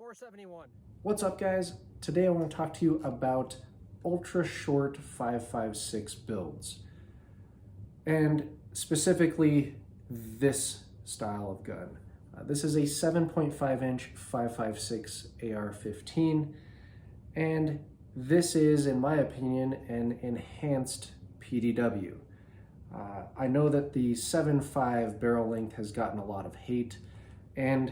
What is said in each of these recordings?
471. What's up, guys? Today I want to talk to you about ultra short 5.56 builds, and specifically this style of gun. This is a 7.5 inch 5.56 AR15, and this is, in my opinion, an enhanced PDW. I know that the 7.5 barrel length has gotten a lot of hate, and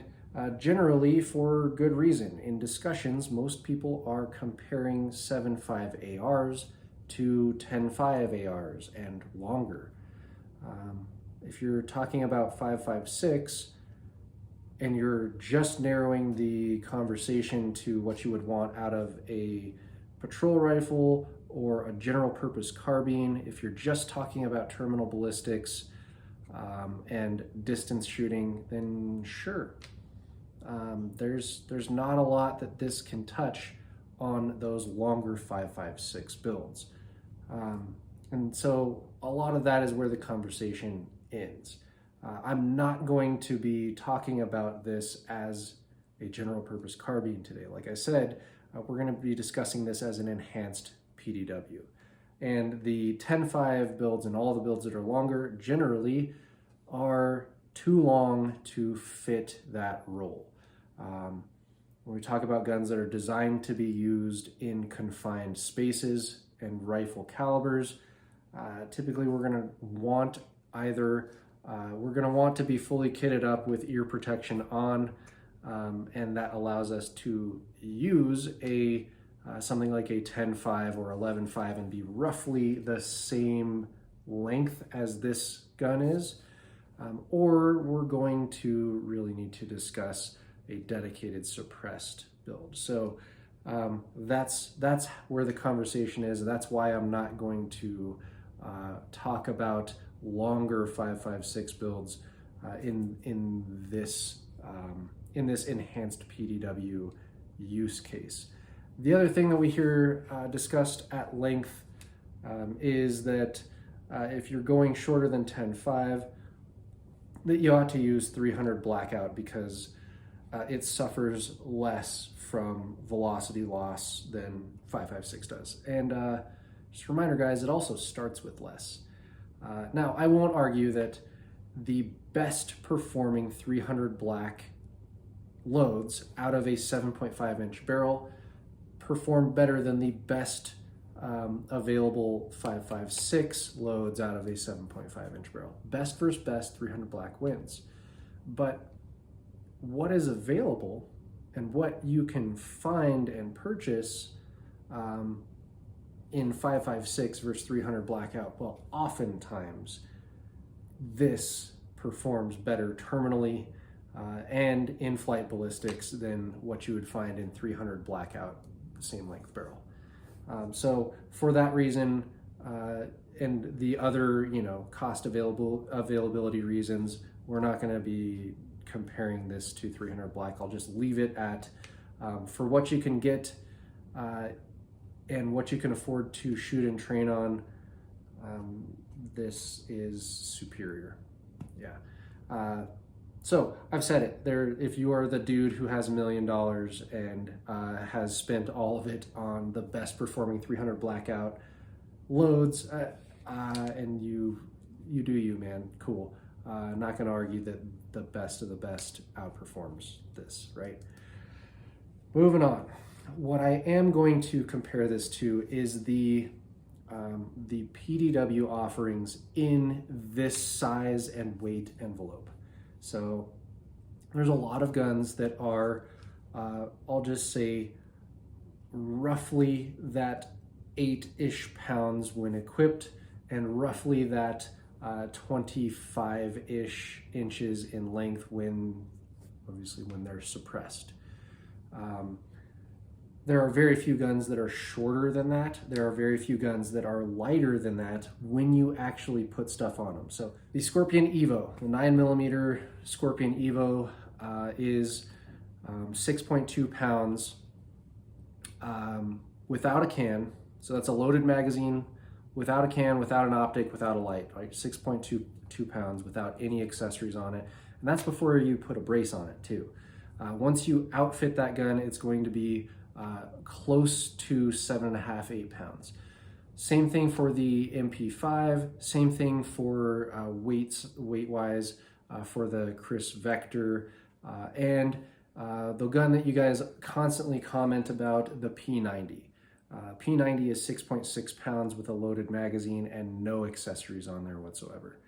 generally for good reason. In discussions, most people are comparing 7.5 ARs to 10.5 ARs and longer. If you're talking about 5.56 and you're just narrowing the conversation to what you would want out of a patrol rifle or a general purpose carbine, if you're just talking about terminal ballistics and distance shooting, then sure. There's not a lot that this can touch on those longer 5.56 builds. And so a lot of that is where the conversation ends. I'm not going to be talking about this as a general purpose carbine today. Like I said, we're going to be discussing this as an enhanced PDW. And the 10.5 builds and all the builds that are longer generally are too long to fit that role. When we talk about guns that are designed to be used in confined spaces and rifle calibers, typically we're going to want to be fully kitted up with ear protection on, and that allows us to use something like a 10.5 or 11.5 and be roughly the same length as this gun is, or we're going to really need to discuss a dedicated suppressed build. So that's where the conversation is. That's why I'm not going to talk about longer 5.56 builds in this enhanced PDW use case. The other thing that we hear discussed at length is that if you're going shorter than 10.5, that you ought to use 300 blackout because it suffers less from velocity loss than 5.56 does. And just a reminder, guys, it also starts with less. Now, I won't argue that the best performing 300 black loads out of a 7.5 inch barrel perform better than the best available 5.56 loads out of a 7.5 inch barrel. Best versus best, 300 black wins. But what is available and what you can find and purchase in 5.56 versus 300 blackout, well, oftentimes this performs better terminally and in-flight ballistics than what you would find in 300 blackout, same length barrel. So for that reason, and the other, cost availability reasons, we're not going to be comparing this to 300 black. I'll just leave it at for what you can get and what you can afford to shoot and train on. This is superior. Yeah. So I've said it there. If you are the dude who has $1 million and has spent all of it on the best performing 300 blackout loads, and you do you, man. Cool. Not going to argue that the best of the best outperforms this, right? Moving on. What I am going to compare this to is the PDW offerings in this size and weight envelope. So there's a lot of guns that are, I'll just say, roughly that 8-ish pounds when equipped, and roughly that 25-ish inches in length when they're suppressed. There are very few guns that are shorter than that. There are very few guns that are lighter than that when you actually put stuff on them. So the Scorpion Evo, the 9mm Scorpion Evo is 6.2 pounds without a can. So that's a loaded magazine, without a can, without an optic, without a light, right? 6.2 pounds without any accessories on it. And that's before you put a brace on it too. Once you outfit that gun, it's going to be close to 7.5, 8 pounds. Same thing for the MP5, same thing for weight-wise for the Kriss Vector, and the gun that you guys constantly comment about, the P90. P90 is 6.6 pounds with a loaded magazine and no accessories on there whatsoever.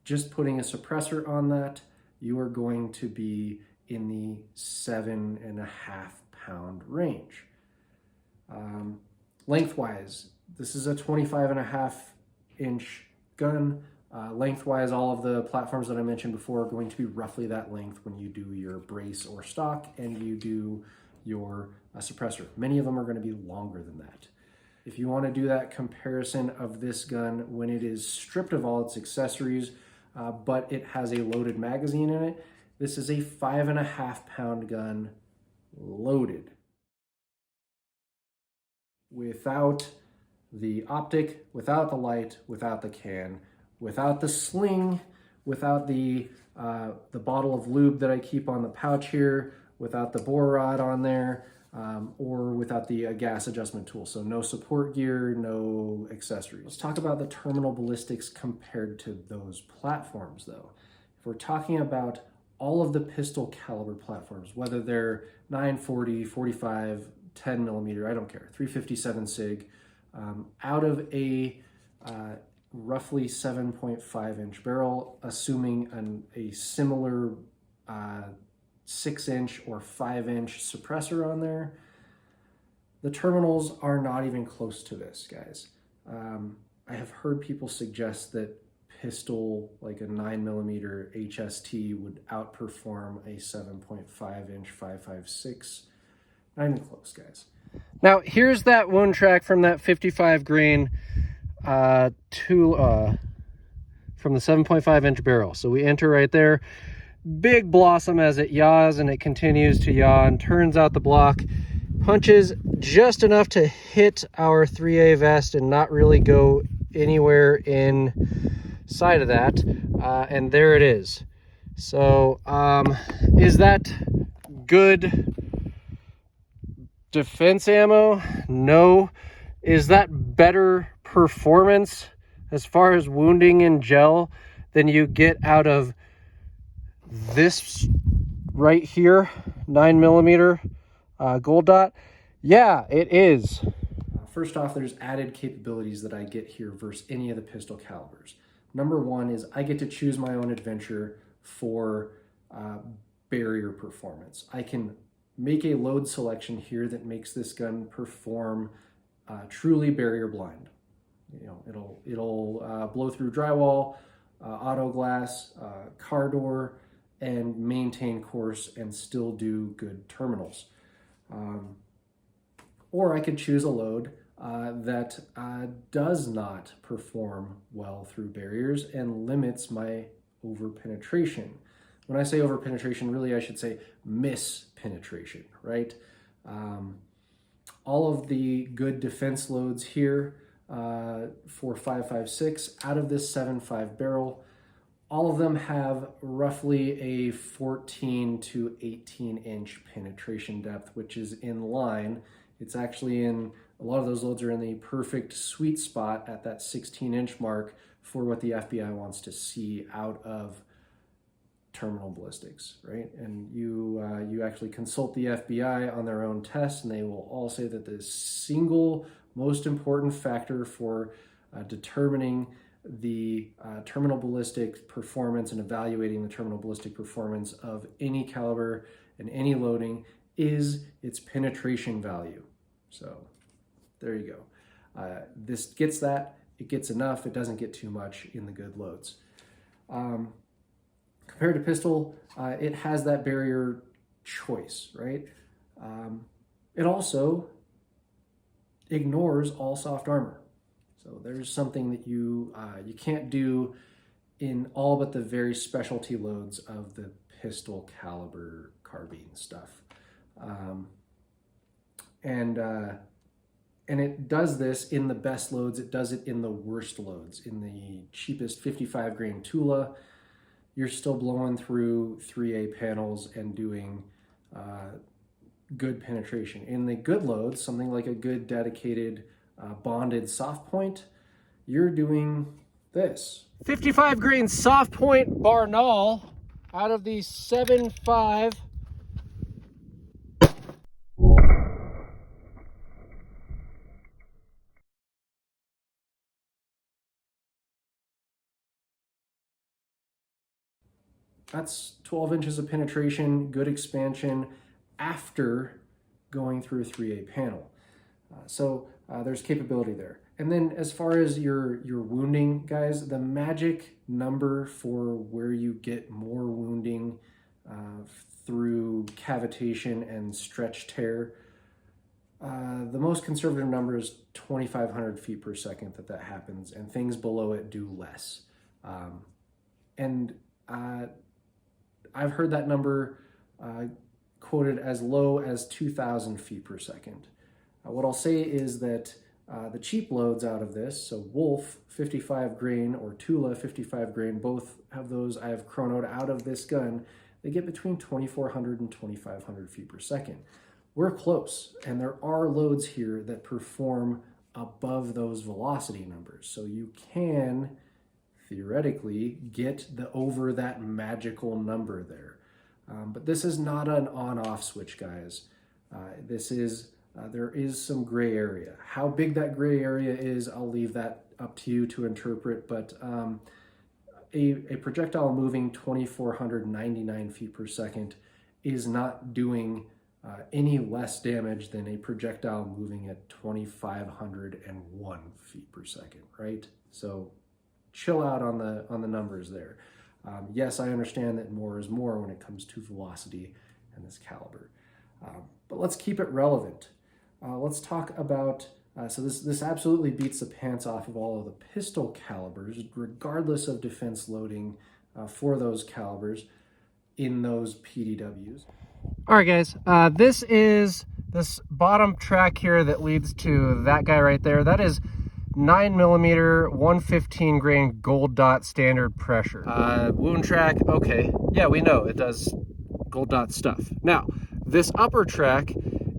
Just putting a suppressor on that, you are going to be in the 7.5 pound range. Lengthwise, this is a 25.5 inch gun. Lengthwise, all of the platforms that I mentioned before are going to be roughly that length when you do your brace or stock and you do your suppressor. Many of them are going to be longer than that. If you want to do that comparison of this gun when it is stripped of all its accessories, but it has a loaded magazine in it, this is a 5.5 pound gun loaded, without the optic, without the light, without the can, without the sling, without the bottle of lube that I keep on the pouch here, without the bore rod on there, or without the gas adjustment tool. So no support gear, no accessories. Let's talk about the terminal ballistics compared to those platforms though. If we're talking about all of the pistol caliber platforms, whether they're 940, 45, 10 millimeter, I don't care, 357 SIG, out of a roughly 7.5 inch barrel, assuming a similar 6 inch or 5 inch suppressor on there, the terminals are not even close to this, guys. I have heard people suggest that pistol, like a 9mm HST, would outperform a 7.5 inch 5.56. Not even close, guys. Now, here's that wound track from that 55 grain from the 7.5 inch barrel. So we enter right there. Big blossom as it yaws, and it continues to yaw and turns out the block, punches just enough to hit our 3A vest and not really go anywhere inside of that, and there it is. So is that good defense ammo? No. Is that better performance as far as wounding in gel than you get out of this right here, 9mm gold dot? Yeah, it is. First off, there's added capabilities that I get here versus any of the pistol calibers. Number one is I get to choose my own adventure for barrier performance. I can make a load selection here that makes this gun perform truly barrier blind. You know, it'll blow through drywall, auto glass, car door, and maintain course and still do good terminals. Or I could choose a load that does not perform well through barriers and limits my over-penetration. When I say over-penetration, really I should say mis-penetration, right? All of the good defense loads here for 5.56 out of this 7.5 barrel, all of them have roughly a 14 to 18 inch penetration depth, which is in line. It's actually in, a lot of those loads are in the perfect sweet spot at that 16 inch mark for what the FBI wants to see out of terminal ballistics, right? And you actually consult the FBI on their own tests, and they will all say that the single most important factor for determining the terminal ballistic performance and evaluating the terminal ballistic performance of any caliber and any loading is its penetration value. So there you go. This gets that. It gets enough. It doesn't get too much in the good loads. Compared to pistol, it has that barrier choice, right? It also ignores all soft armor. So there's something that you can't do in all but the very specialty loads of the pistol caliber carbine stuff. And it does this in the best loads. It does it in the worst loads. In the cheapest 55 grain Tula, you're still blowing through 3A panels and doing good penetration. In the good loads, something like a good dedicated bonded soft point, you're doing this. 55 grain soft point Barnaul out of the 7.5. That's 12 inches of penetration, good expansion after going through a 3A panel. So there's capability there. And then as far as your wounding, guys, the magic number for where you get more wounding through cavitation and stretch tear, the most conservative number is 2,500 feet per second that happens, and things below it do less. I've heard that number quoted as low as 2,000 feet per second. What I'll say is that the cheap loads out of this, so Wolf 55 grain or Tula 55 grain, both of those I have chronoed out of this gun, they get between 2,400 and 2,500 feet per second. We're close, and there are loads here that perform above those velocity numbers. So you can theoretically get over that magical number there. But this is not an on-off switch, guys. There is some gray area. How big that gray area is, I'll leave that up to you to interpret, but a projectile moving 2,499 feet per second is not doing any less damage than a projectile moving at 2,501 feet per second, right? So chill out on the numbers there. Yes, I understand that more is more when it comes to velocity and this caliber. But let's keep it relevant. Let's talk about, so this absolutely beats the pants off of all of the pistol calibers, regardless of defense loading for those calibers in those PDWs. All right, guys, this is this bottom track here that leads to that guy right there. That is 9mm 115 grain gold dot standard pressure. Wound track, okay. Yeah, we know it does gold dot stuff. Now, this upper track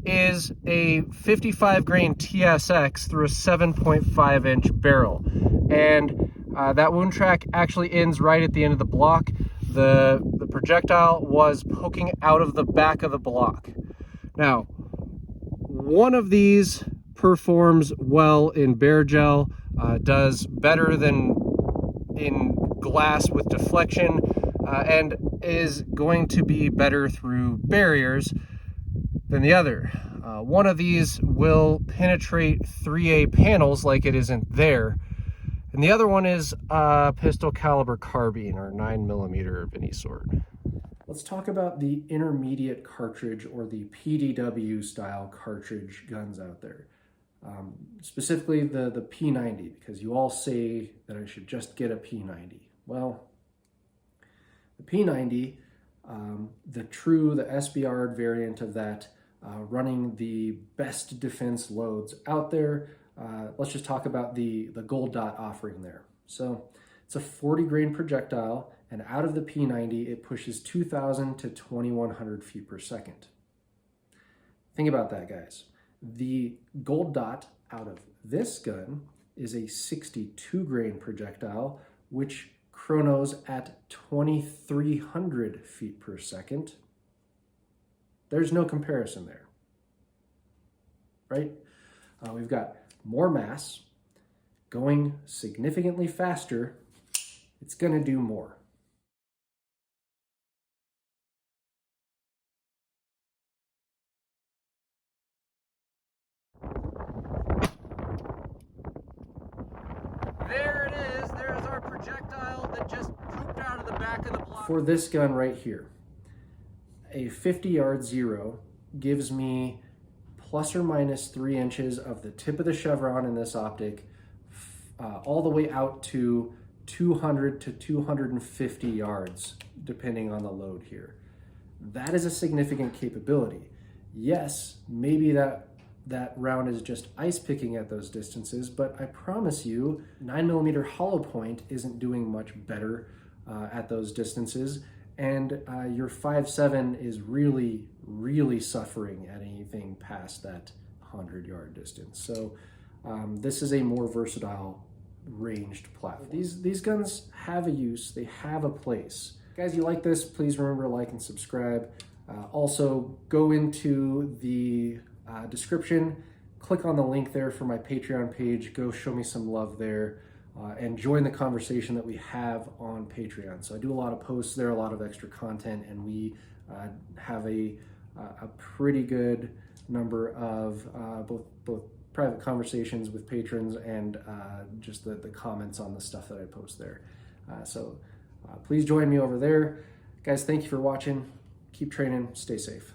is a 55 grain TSX through a 7.5 inch barrel. And that wound track actually ends right at the end of the block. The projectile was poking out of the back of the block. Now, one of these performs well in bare gel, does better than in glass with deflection, and is going to be better through barriers than the other. One of these will penetrate 3A panels like it isn't there, and the other one is pistol caliber carbine or 9mm of any sort. Let's talk about the intermediate cartridge or the PDW style cartridge guns out there. Specifically the P90, because you all say that I should just get a P90. Well, the P90, the SBR variant of that, running the best defense loads out there. Let's just talk about the gold dot offering there. So it's a 40 grain projectile, and out of the P90, it pushes 2,000 to 2,100 feet per second. Think about that, guys. The gold dot out of this gun is a 62 grain projectile, which chronos at 2,300 feet per second. There's no comparison there, right? We've got more mass, going significantly faster. It's going to do more. There it is. There's our projectile that just pooped out of the back of the block. For this gun right here, a 50-yard zero gives me plus or minus 3 inches of the tip of the chevron in this optic, all the way out to 200 to 250 yards, depending on the load here. That is a significant capability. Yes, maybe that round is just ice picking at those distances, but I promise you 9mm hollow point isn't doing much better at those distances, and your 5.7 is really suffering at anything past that 100-yard distance. So this is a more versatile ranged platform. These guns have a use, they have a place. Guys, you like this, please remember to like and subscribe. Also, go into the description, click on the link there for my Patreon page, go show me some love there, and join the conversation that we have on Patreon. So I do a lot of posts there, a lot of extra content, and we have a pretty good number of both private conversations with patrons and just the comments on the stuff that I post there. So please join me over there. Guys, thank you for watching. Keep training, stay safe.